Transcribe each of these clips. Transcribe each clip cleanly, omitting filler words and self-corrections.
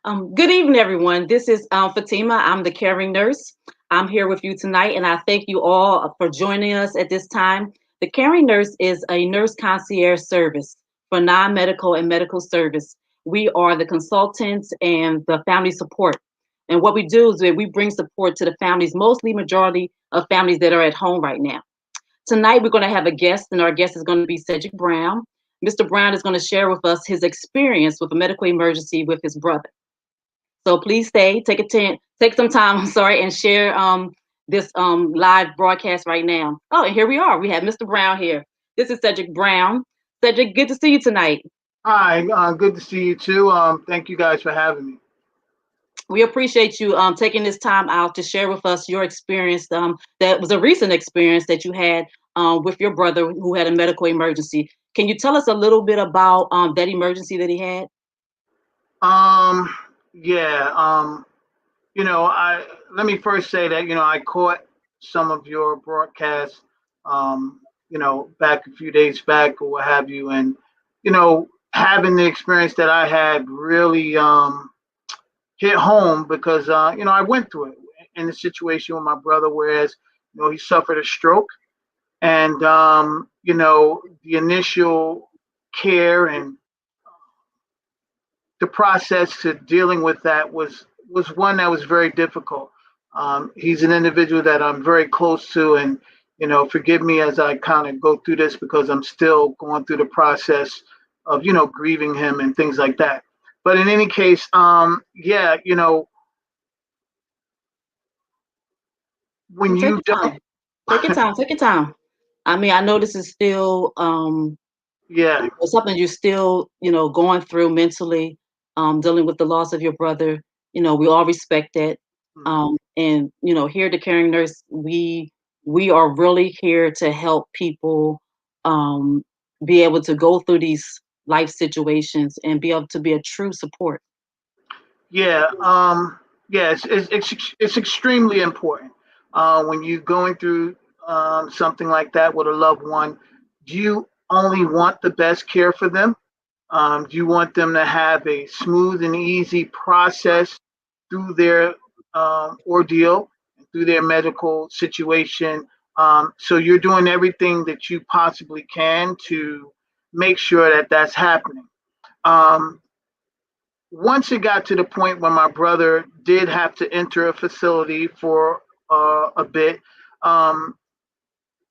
Good evening, everyone. This is Fatima. I'm the caring nurse. I'm here with you tonight, and I thank you all for joining us at this time. The caring nurse is a nurse concierge service for non medical and medical service. We are the consultants and the family support. And what we do is that we bring support to the families, mostly majority of families that are at home right now. Tonight, we're going to have a guest, and our guest is going to be Cedric Brown. Mr. Brown is going to share with us his experience with a medical emergency with his brother. So please stay, take some time, I'm sorry, and share this live broadcast right now. Oh, and here we are. We have Mr. Brown here. This is Cedric Brown. Cedric, good to see you tonight. Hi, good to see you too. Thank you guys for having me. We appreciate you taking this time out to share with us your experience. That was a recent experience that you had with your brother who had a medical emergency. Can you tell us a little bit about that emergency that he had? Um, yeah, I let me first say that I caught some of your broadcasts, back a few days back or what have you, and having the experience that I had really hit home because I went through it in the situation with my brother, whereas he suffered a stroke, and the initial care and the process to dealing with that was one that was very difficult. He's an individual that I'm very close to, and forgive me as I kind of go through this because I'm still going through the process of grieving him and things like that. But in any case, yeah, when Take you your don't, time. Take your time. Take your time. I mean, I know this is still yeah, something you're still, going through mentally, dealing with the loss of your brother. We all respect that. And here at the Caring Nurse, we are really here to help people um, be able to go through these life situations and be able to be a true support. yeah, yeah, it's extremely important when you're going through something like that with a loved one. Do you only want the best care for them? Do you want them to have a smooth and easy process through their ordeal, through their medical situation? So you're doing everything that you possibly can to make sure that that's happening. Um, Once it got to the point where my brother did have to enter a facility for a bit, um,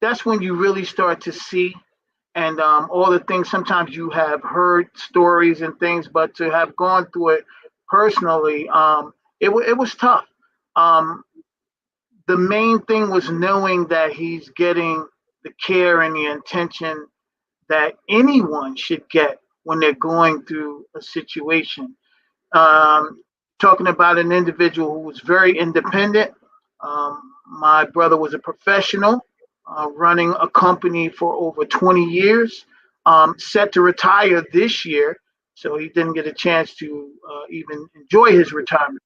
that's when you really start to see and all the things. Sometimes you have heard stories and things, but to have gone through it personally, it was tough. Um, the main thing was knowing that he's getting the care and the attention that anyone should get when they're going through a situation. um, Talking about an individual who was very independent. My brother was a professional, running a company for over 20 years, set to retire this year, so he didn't get a chance to even enjoy his retirement.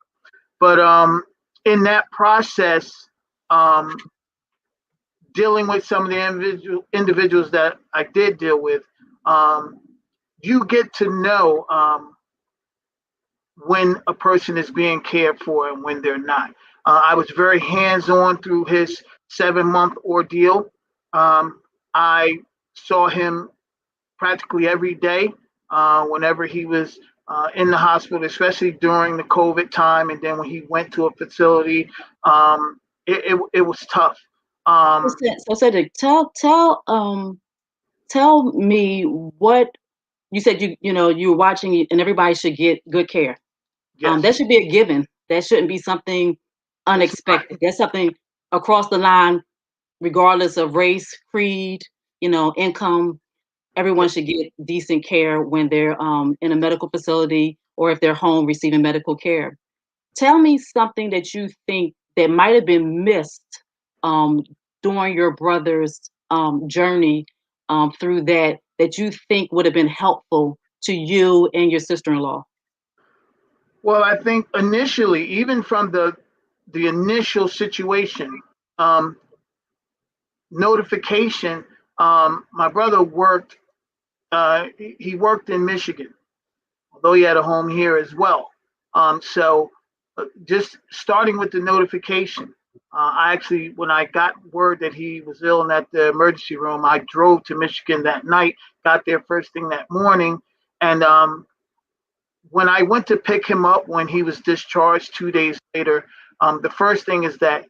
But in that process, um, dealing with some of the individuals that I did deal with, um, you get to know when a person is being cared for and when they're not. I was very hands on through his 7 month ordeal. I saw him practically every day whenever he was in the hospital, especially during the COVID time. And then when he went to a facility, it was tough. Um, So Cedric, tell me what you said. You were watching, and everybody should get good care. That yes, should be a given. That shouldn't be something it's not. unexpected. That's something across the line, regardless of race, creed, income. Yeah. Everyone should get decent care when they're in a medical facility or if they're home receiving medical care. Tell me something that you think that might have been missed um, during your brother's journey through that you think would have been helpful to you and your sister-in-law. Well, I think initially, even from the initial situation, um, notification. My brother worked. He worked in Michigan, although he had a home here as well. So just starting with the notification. I actually, when I got word that he was ill and at the emergency room, I drove to Michigan that night, got there first thing that morning. And when I went to pick him up when he was discharged 2 days later, the first thing is that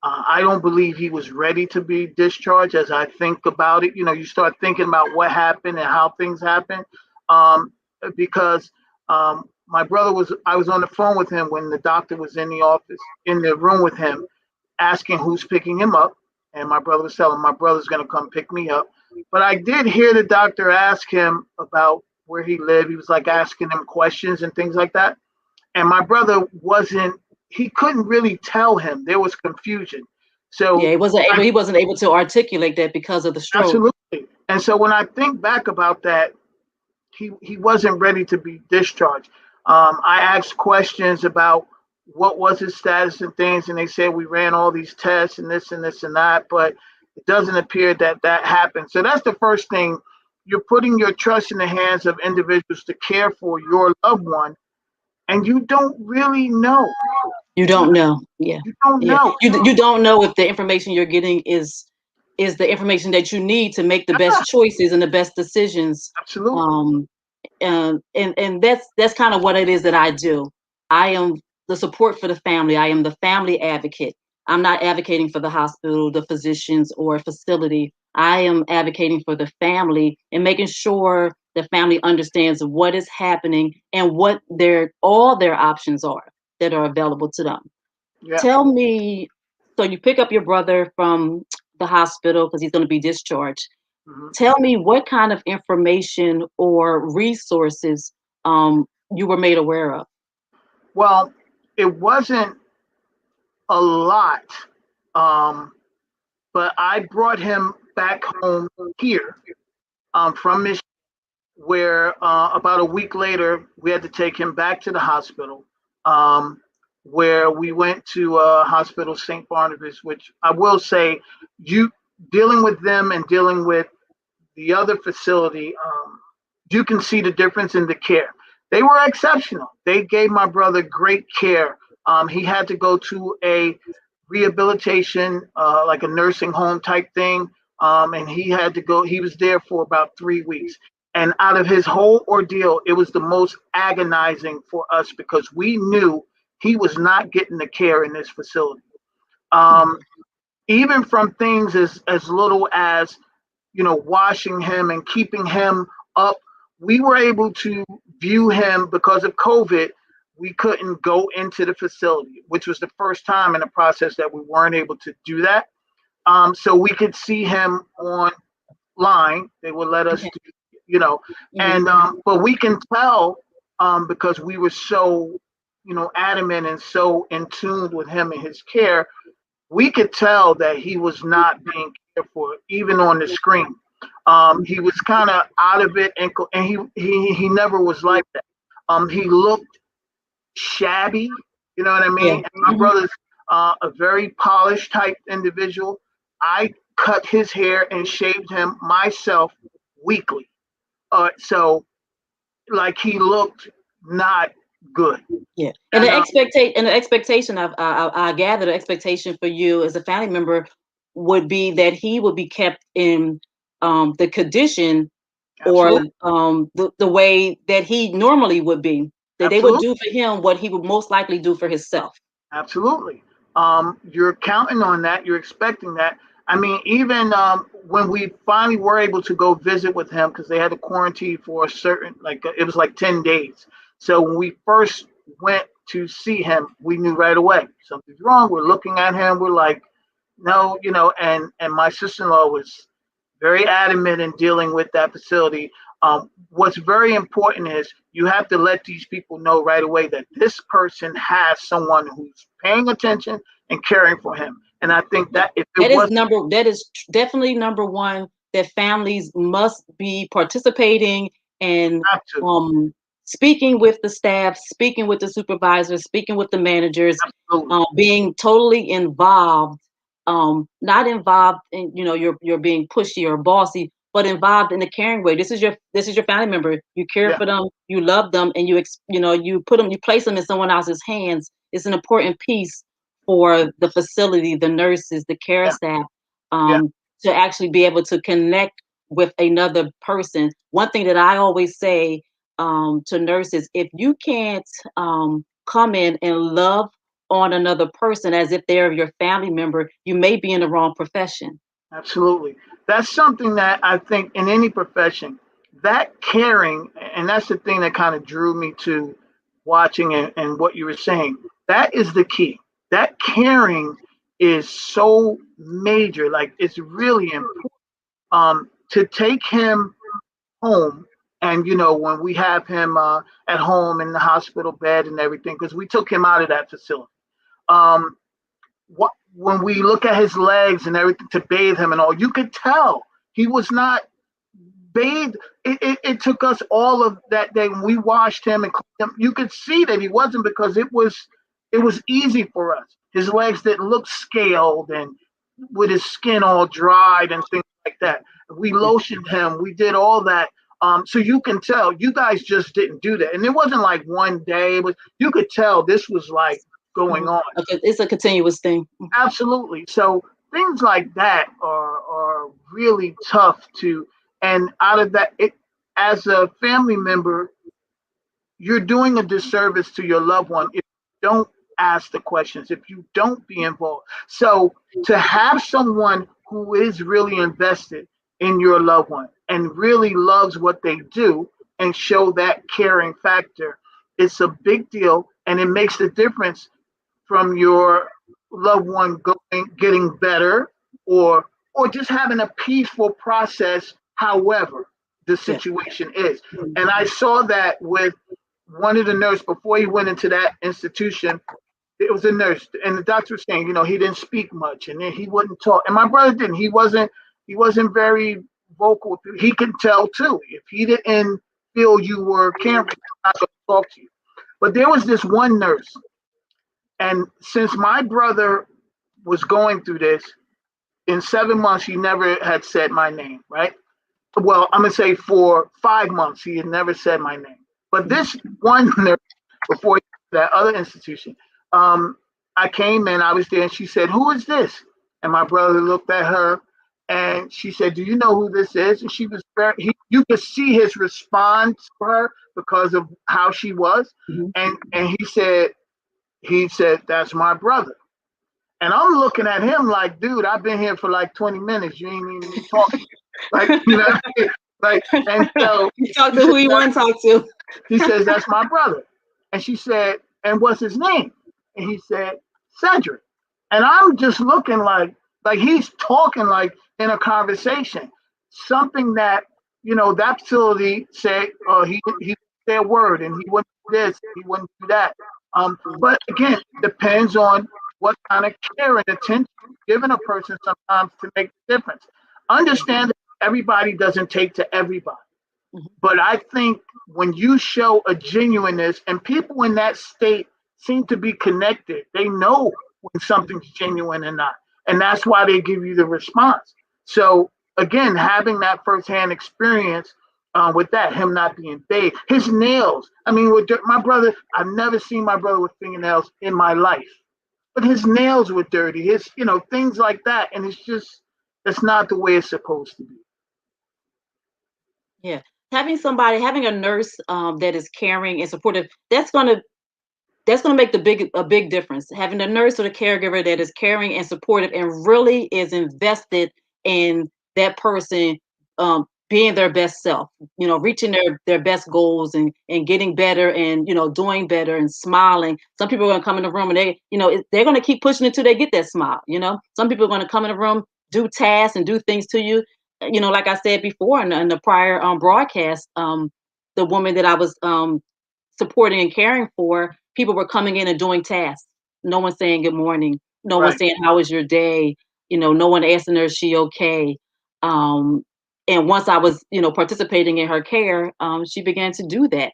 I don't believe he was ready to be discharged. As I think about it, you start thinking about what happened and how things happened, um, because my brother was. I was on the phone with him when the doctor was in the office, in the room with him, asking who's picking him up, and my brother was telling him my brother's going to come pick me up. But I did hear the doctor ask him about where he lived. He was like asking him questions and things like that, and my brother wasn't, he couldn't really tell him. There was confusion. Yeah, So he wasn't able to articulate that because of the stroke. absolutely. And so when I think back about that, he wasn't ready to be discharged. I asked questions about what was his status and things, and they said we ran all these tests and this and this and that, but it doesn't appear that that happened. So that's the first thing. You're putting your trust in the hands of individuals to care for your loved one, and you don't really know. You You, don't know. Yeah. you don't Yeah. know. You don't know if the information you're getting is the information that you need to make the Yeah, best choices and the best decisions. absolutely. Um, and that's kind of what it is that I do. I am the support for the family. I am the family advocate. I'm not advocating for the hospital, the physicians, or facility. I am advocating for the family and making sure the family understands what is happening and what their all their options are that are available to them. Yeah. Tell me, so you pick up your brother from the hospital because he's going to be discharged. Mhm. Tell me what kind of information or resources you were made aware of. Well, it wasn't a lot, um, but I brought him back home here from Michigan, where about a week later we had to take him back to the hospital, um, where we went to Hospital St. Barnabas, which I will say, you dealing with them and dealing with the other facility, you can see the difference in the care. They were exceptional. They gave my brother great care. He had to go to a rehabilitation, like a nursing home type thing, and he had to go. He was there for about 3 weeks. And out of his whole ordeal, it was the most agonizing for us because we knew he was not getting the care in this facility. Um, Even from things as little as washing him and keeping him up. We were able to view him because of COVID. We couldn't go into the facility, which was the first time in the process that we weren't able to do that. So we could see him online. They would let us Okay. do, you know, Hmm. and but we can tell because we were so, adamant and so in tune with him and his care. We could tell that he was not being cared for, even on the screen. He was kind of out of it, and he never was like that. He looked shabby, you know what I Yeah. mean? And my Hmm. brother's a very polished type individual. I cut his hair and shaved him myself weekly. So like he looked not good. Yeah. And And the expectation I gather the expectation for you as a family member would be that he would be kept in the condition or absolutely, the way that he normally would be. That they would absolutely. do for him what he would most likely do for himself. Absolutely. You're counting on that. You're expecting that. I mean, even when we finally were able to go visit with him, because they had to quarantine for a certain, like, it was like 10 days. So when we first went to see him, we knew right away something's wrong. We're looking at him. We're like, no, and my sister-in-law was very adamant in dealing with that facility. What's very important is you have to let these people know right away that this person has someone who's paying attention and caring for him. And I think Yeah. that if it was That is definitely number one, that families must be participating and have to, um speaking with the staff, speaking with the supervisors, speaking with the managers, absolutely, being totally involved, not involved in, you're being pushy or bossy, but involved in a caring way. This is your family member. You care Yeah, for them, you love them, and you put them, you place them in someone else's hands. It's an important piece for the facility, the nurses, the care yeah, staff, yeah, um, to actually be able to connect with another person. One thing that I always say to nurses, if you can't come in and love on another person as if they're your family member, you may be in the wrong profession. absolutely. That's something that I think in any profession, that caring, and that's the thing that kind of drew me to watching and what you were saying. That is the key. That caring is so major. Like it's really important. To take him home, and when we have him at home in the hospital bed and everything, because we took him out of that facility. Um, when we look at his legs and everything to bathe him and all, you could tell he was not bathed. It took us all of that day when we washed him and cleaned him. You could see that he wasn't, because it was easy for us. His legs didn't look scaled and with his skin all dried and things like that. We Yeah. lotioned him. We did all that. So you can tell you guys just didn't do that, and it wasn't like one day. It was, you could tell this was like going Mhm. on. Okay, it's a continuous thing. Absolutely. So things like that are really tough to, and out of that, as a family member, you're doing a disservice to your loved one if you don't ask the questions, if you don't be involved. So to have someone who is really invested in your loved one and really loves what they do and show that caring factor, it's a big deal, and it makes the difference from your loved one getting better, or just having a peaceful process, however the Yeah. situation is. And I Mhm. saw that with one of the nurses before he went into that institution. It was a nurse, and the doctor was saying, he didn't speak much, and then he wouldn't talk. And my brother didn't. He wasn't very vocal. He could tell too. If he didn't feel you were caring, he's not going to talk to you. But there was this one nurse, and since my brother was going through this, in 7 months, he never had said my name, right? Well, I'm going to say for 5 months, he had never said my name. But Mhm. this one nurse, before that other institution, um, I came in, I was there, and she said, "Who is this?" And my brother looked at her, and she said, "Do you know who this is?" And she was you could see his response for her because of how she was. Mhm. And he said, "That's my brother." And I'm looking at him like, "Dude, I've been here for like 20 minutes. You ain't even talking." Like, what I mean? Like, and so You talk he to said, who you want to talk to. he says, "That's my brother." And she said, "And what's his name?" And he said, "Cedric." And I'm just looking like he's talking like in a conversation. Something that, that facility said, he said a word, and he wouldn't do this, he wouldn't do that. But again, it depends on what kind of care and attention you're giving a person sometimes to make a difference. Understand that everybody doesn't take to everybody. Mhm. But I think when you show a genuineness, and people in that state seem to be connected, they know when something's genuine or not. And that's why they give you the response. So, again, having that firsthand experience with that, him not being bathed, his nails. I mean, with my brother, I've never seen my brother with fingernails in my life, but his nails were dirty, things like that. And that's not the way it's supposed to be. Yeah. Having a nurse that is caring and supportive, that's gonna make a big difference. Having a nurse or the caregiver that is caring and supportive and really is invested in that person being their best self, reaching their best goals and getting better and doing better and smiling. Some people are gonna come in the room and they're gonna keep pushing until they get that smile. Some people are gonna come in the room, do tasks and do things to you. Like I said before in the prior broadcast, the woman that I was supporting and caring for, people were coming in and doing tasks. No one saying good morning. No one Right. saying how was your day. No one asking her is she okay. Um, and once I was, participating in her care, she began to do that.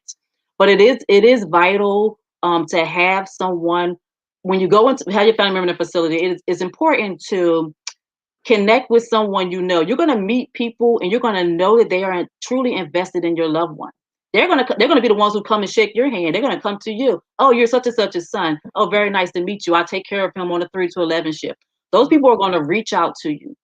But it is vital to have someone when you go into have your family member in a facility. It's important to Connect with someone you know. You're going to meet people and you're going to know that they are truly invested in your loved one. They're going to be the ones who come and shake your hand. They're going to come to you. Oh, you're such and such a son. Oh, very nice to meet you. I take care of him on a 3 to 11 shift. Those people are going to reach out to you.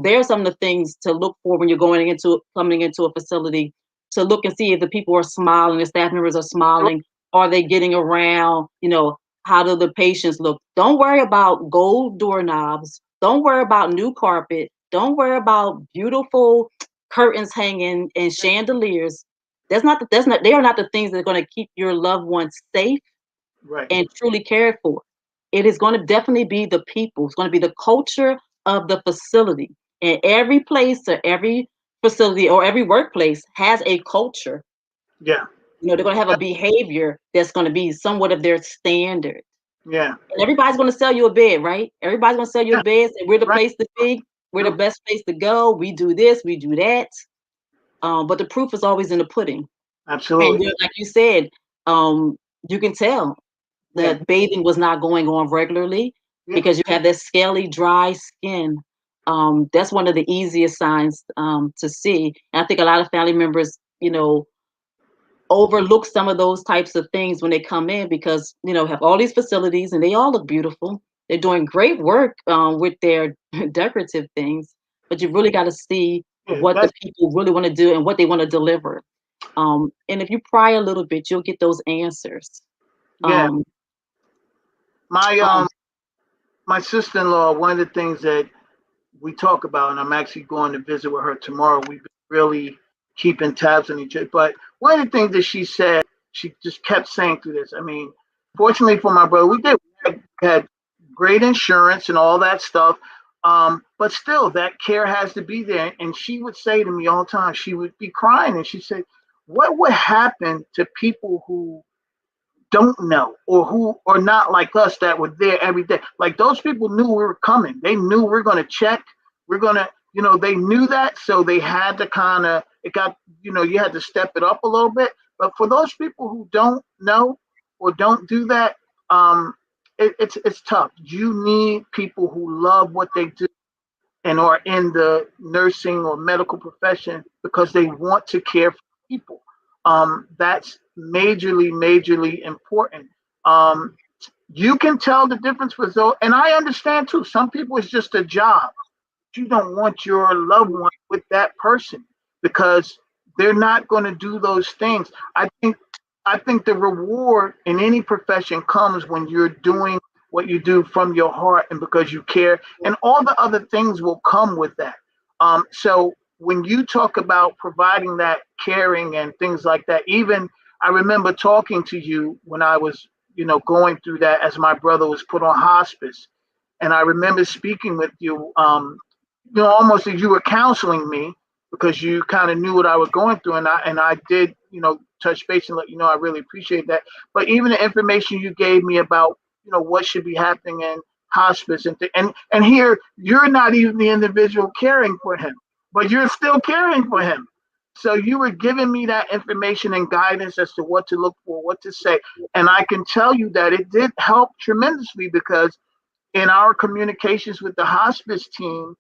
There are some of the things to look for when you're coming into a facility, to look and see if the people are smiling, the staff members are smiling. Are they getting around? How do the patients look? Don't worry about gold doorknobs. Don't worry about new carpet. Don't worry about beautiful curtains hanging and chandeliers. They are not the things that are going to keep your loved ones safe Right. and truly cared for. It is going to definitely be the people. It's going to be the culture of the facility. And every place or every facility or every workplace has a culture. Yeah. They're going to have a behavior that's going to be somewhat of their standard. Yeah. And everybody's going to sell you a bed, right? Everybody's going to sell you a Yeah. bed. Say, we're the Right. place to be. We're the True. best place to go. We do this. We do that. But the proof is always in the pudding. And Absolutely. like you said, um, you can tell Yeah. that bathing was not going on regularly Yeah. because you have that scaly, dry skin. That's one of the easiest signs to see. And I think a lot of family members, overlook some of those types of things when they come in because have all these facilities and they all look beautiful. They're doing great work with their decorative things, but you really got to see Yeah. what the That's people really want to do and what they want to deliver. And if you pry a little bit, you'll get those answers. yeah. Um, My um, my sister-in-law. One of the things that we talk about, and I'm actually going to visit with her tomorrow. We've been really keeping tabs on each other. But one of the things that she said, she just kept saying through this. I mean, fortunately for my brother, we had great insurance and all that stuff. But still, that care has to be there. And she would say to me all the time, she would be crying, and she said, "What would happen to people who don't know or who are not like us that were there every day? Like those people knew we were coming. They knew we are going to check. We're going to, they knew that. So they had to kind of, it got, you had to step it up a little bit. But for those people who don't know or don't do that, it's tough. You need people who love what they do and are in the nursing or medical profession because they want to care for people. That's majorly important. Um, you can tell the difference with those, and I understand too. Some people it's just a job. You don't want your loved one with that person because they're not going to do those things. I think the reward in any profession comes when you're doing what you do from your heart and because you care, and all the other things will come with that. So when you talk about providing that caring and things like that, even I remember talking to you when I was, going through that as my brother was put on hospice, and I remember speaking with you, almost as you were counseling me because you kind of knew what I was going through, and I did, touch base and let you know I really appreciate that. But even the information you gave me about, what should be happening in hospice and here you're not even the individual caring for him, but you're still caring for him. So you were giving me that information and guidance as to what to look for, what to say, and I can tell you that it did help tremendously because in our communications with the hospice team,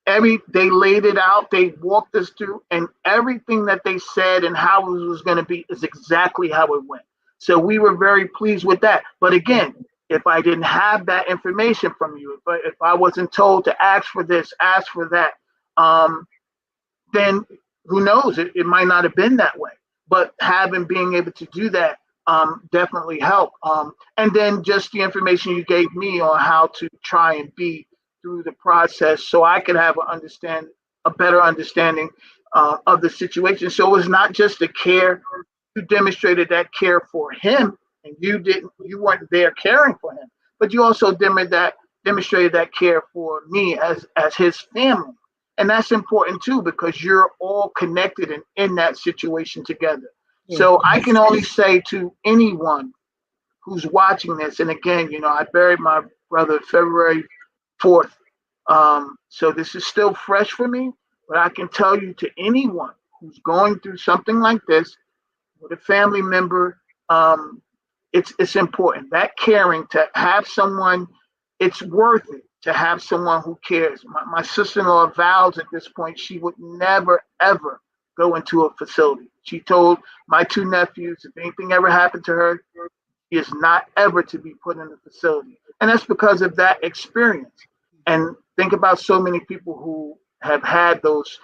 they laid it out, they walked us through, and everything that they said and how it was going to be is exactly how it went. So we were very pleased with that. But again, if I didn't have that information from you, if I wasn't told to ask for this, ask for that, um, then who knows? It might not have been that way. But being able to do that definitely helped. And then just the information you gave me on how to try and be through the process, so I could have a better understanding of the situation. So it was not just the care. You demonstrated that care for him, and you weren't there caring for him, but you also demonstrated that care for me as his family, and that's important too because you're all connected and in that situation together. yeah. So I can only say to anyone who's watching this, and again, I buried my brother February 4th. So this is still fresh for me, but I can tell you to anyone who's going through something like this with a family member, it's important. That caring to have someone, it's worth it. to have someone who cares. My sister-in-law vows at this point she would never ever go into a facility. She told my two nephews if anything ever happened to her, she is not ever to be put in a facility. And that's because of that experience. And think about so many people who have had those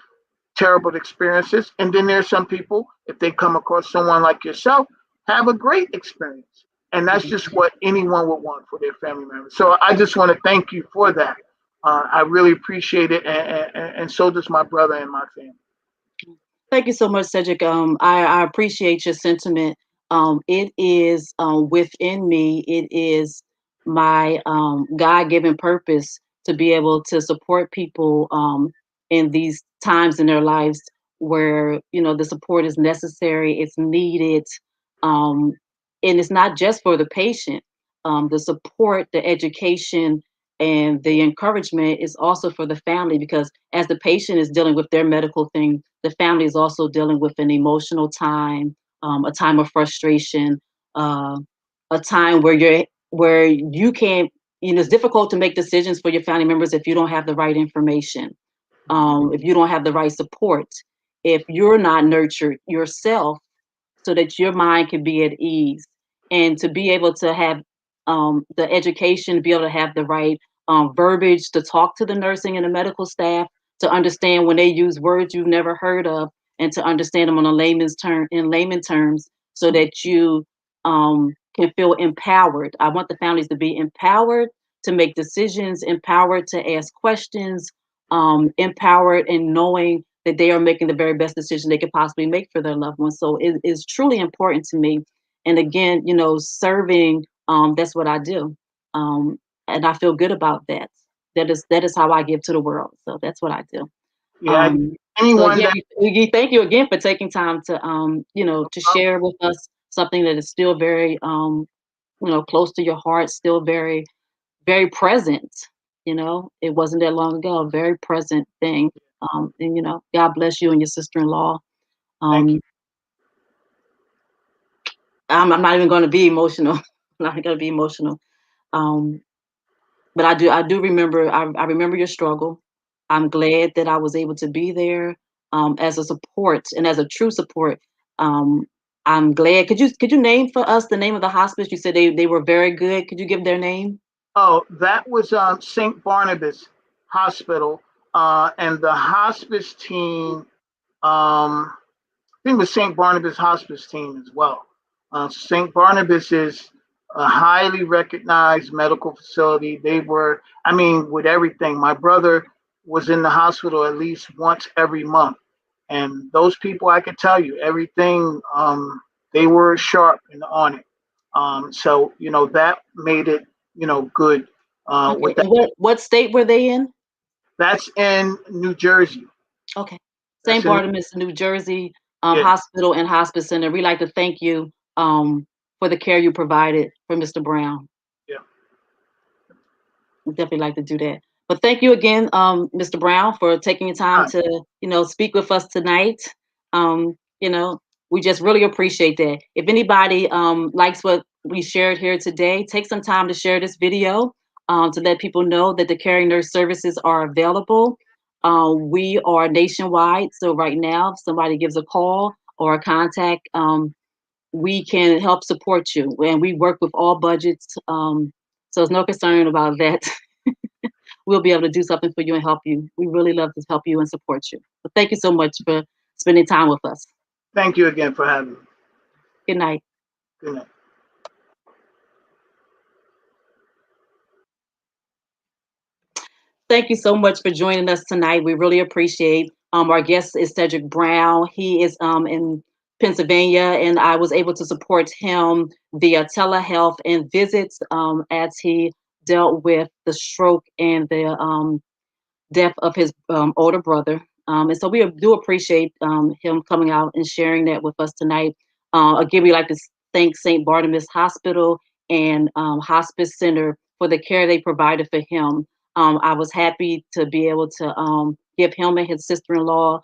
terrible experiences. And then there's some people, if they come across someone like yourself, have a great experience. And that's just what anyone would want for their family members. So I just want to thank you for that. I really appreciate it. And so does my brother and my family. Thank you so much, Cedric. I appreciate your sentiment. It is within me. It is my God-given purpose to be able to support people in these times in their lives where the support is necessary, it's needed, um, and it's not just for the patient. The support, the education, and the encouragement is also for the family because as the patient is dealing with their medical thing, the family is also dealing with an emotional time, a time of frustration, uh, a time where you can't. It's difficult to make decisions for your family members if you don't have the right information, if you don't have the right support, if you're not nurtured yourself so that your mind can be at ease and to be able to have the education, be able to have the right verbiage to talk to the nursing and the medical staff, to understand when they use words you've never heard of, and to understand them on a layman terms, so that you can feel empowered. I want the families to be empowered to make decisions, empowered to ask questions, empowered in knowing that they are making the very best decision they could possibly make for their loved ones. So it is truly important to me. And again, serving, that's what I do. Um, and I feel good about that. That is how I give to the world. So that's what I do. Yeah, Um, so anyone again, that we thank you again for taking time to share with us something that is still very, close to your heart, still very, very present. It wasn't that long ago, a very present thing. And God bless you and your sister-in-law. thank you. Um, I'm not even going to be emotional. I'm not going to be emotional. Um, but I do remember. I remember your struggle. I'm glad that I was able to be there as a support and as a true support. Um, I'm glad. Could you name for us the name of the hospice? You said they were very good. Could you give their name? Oh, that was St. Barnabas Hospital, and the hospice team. I think it was St. Barnabas Hospice team as well. St. Barnabas is a highly recognized medical facility. They were, I mean, with everything. My brother was in the hospital at least once every month, and those people, I could tell you everything. They were sharp and on it. So that made it good. Okay. With that, And what state were they in? that's in New Jersey. Okay. St. That's in Barnabas, New Jersey, yeah, Hospital and Hospice Center. We'd like to thank you for the care you provided for Mr. Brown. yeah. We'd definitely like to do that. But thank you again, Mr. Brown, for taking your time All right. to, speak with us tonight. You know, we just really appreciate that. If anybody likes what we shared here today, take some time to share this video to let people know that the caring nurse services are available. We are nationwide, so right now, if somebody gives a call or a contact, we can help support you. And we work with all budgets, so there's no concern about that. We'll be able to do something for you and help you. We really love to help you and support you. So thank you so much for spending time with us. Thank you again for having me. Good night. Good night. Thank you so much for joining us tonight. We really appreciate. Our guest is Cedric Brown. He is in Pennsylvania, and I was able to support him via telehealth and visits as he dealt with the stroke and the death of his older brother. And so we do appreciate him coming out and sharing that with us tonight. Again, we like to thank St. Barnabas Hospital and Hospice Center for the care they provided for him. I was happy to be able to give him and his sister-in-law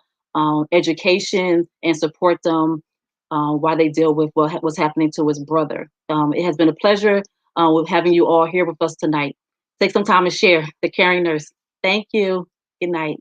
education and support them while they deal with what was happening to his brother. It has been a pleasure with having you all here with us tonight. take some time and share. The caring nurse. Thank you. Good night.